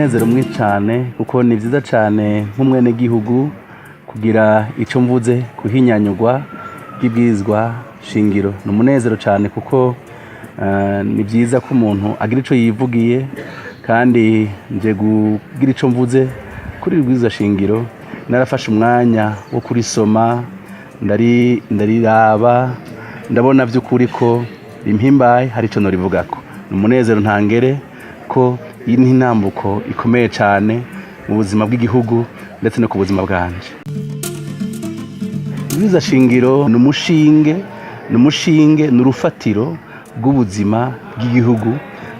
umunezero mwinshi cyane kuko ni byiza cyane nk'umwene gihugu kugira icyo mvuze kuhinyanyurwa bw'ibwizwa shingiro. Ni umunezero cyane kuko ni byiza ko umuntu agira icyo yivugiye kandi nje kugira icyo mvuze kuri ibwizwa shingiro. Narafashe umwanya wo kurisoma ndariraba ndabona by'ukuri ko impimbaye hari icyo norivugako. Ni umunezero ntangere ko iyi ni intambuko ikomeye cyane mu buzima bw'igihugu ndetse no ku buzima bwanje. Ibwirizwa shingiro ni umushinge ni urufatiro rw'ubuzima bw'igihugu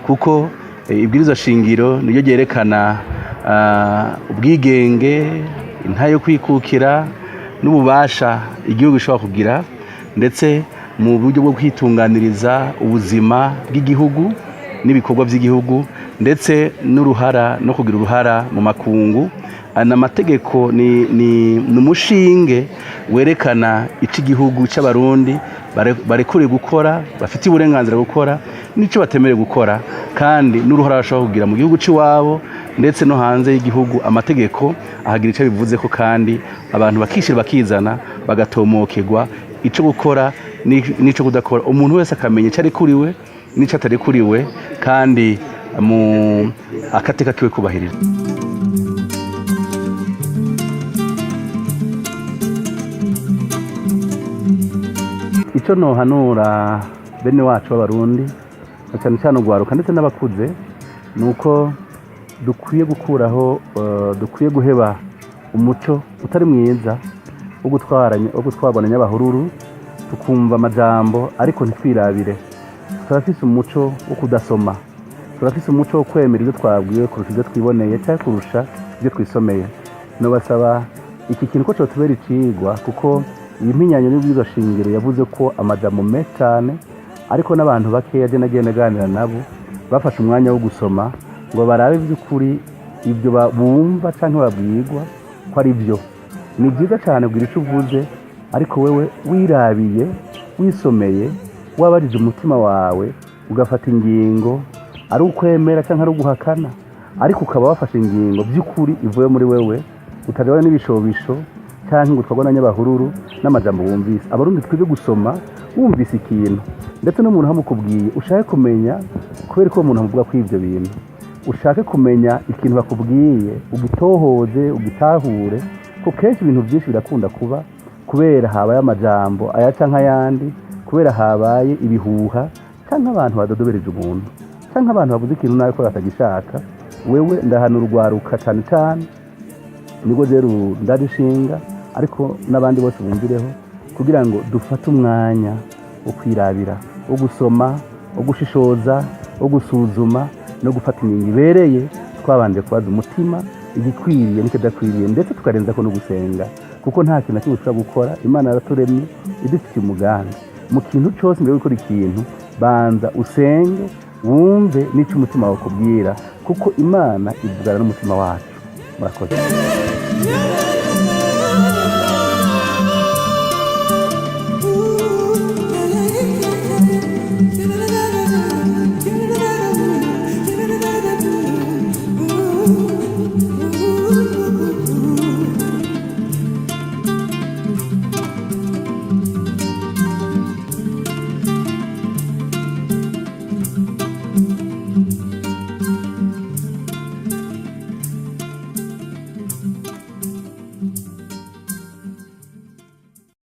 kuko ibwirizwa shingiro niryo ryerekana ubwigenge, intahe yo kwikukira n'ububasha igihugu gishobora kugira ndetse mu buryo bwo kwitunganiriza ubuzima bw'igihugu n'ibikorwa by'igihugu ndetse n'uruhara no kugira uruhara mu makungu. Amategeko ni umushinge werekana icyo igihugu cy'abarundi barekuriye gukora, bafite uburenganzira gukora n'icyo batemerewe gukora kandi n'uruhara bashobora kugira mu gihugu cy'iwabo ndetse no hanze y'igihugu. Amategeko ahagira icyo bivuze ko kandi abantu bakishyira bakizana bagatomokerwa icyo gukora n'icyo kudakora. Umuntu wese akamenya icyo arekuriwe n'icyo atarekuriwe kandi mu akateka kiwe kubahirira. Icyo nohanura bene wacu b'abarundi cyane cyane ugwaruka ndetse n'abakuze ni uko dukwiye guheba umuco utari mwiza wo gutwarana nyabahururu tukumva amajambo ariko ntitwirabire. Turafise umuco wo kudasoma, turafise umuco wo kwemera ibyo twabwiwe kurusha ibyo twiboneye cyangwa kurusha ibyo twisomeye. Nobasaba iki kintu ko cyotubera icigwa kuko iyi mpinyanyo y'ibwirizwa shingiro yavuze ko amajambo menshi cyane ariko n'abantu bakeya je nagiye naganira nabo bafashe umwanya wo gusoma ngo barabe by'ukuri ibyo bumva canke babwirwa ko ari byo. Ni byiza cyane kugira icyo uvuze ariko wewe wirabiye wisomeye wabajije umutima wawe ugafata ingingo ari ukwemera cyangwa ari uguhakana ariko ukaba wafashe ingingo by'ukuri ivuye muri wewe utajana n'ibishobisho cyangwa ngo twabona nyabahururu n'amajambo wumvise. Abarundi twije gusoma wumvise ikintu ndetse n'umuntu hamukubwiye ushake kumenya kubera ko umuntu amuvuga ko ivyo bintu ushake kumenya ikintu bakubwiye ugitohoze ugitahure ko kenshi ibintu byinshi birakunda kuba kubera habaye amajambo aya canka yandi kubera habaye ibihuha canka abantu badodobereje umuntu canka abantu bavuze ikintu nawe ko batagishaka. Wewe ndahana urwaruka cyane cyane niko rero ndarishinga ariko n'abandi bose bumvireho kugira ngo dufate umwanya wo kwirabira, wo gusoma, wo gushishoza, wo gusuzuma no gufata ingingo ibereye twabanje kubaza umutima igikwiriye n'ikidakwiriye ndetse tukarenza ko no gusenga kuko nta kintu kimwe dushobora gukora. Imana yaraturemye idufitiye umugambi mu kintu cyose. Mbere yo gukora ikintu banza usenge wumve n'icyo umutima wawe ukubwira kuko Imana ivugana n'umutima wacu. Murakoze.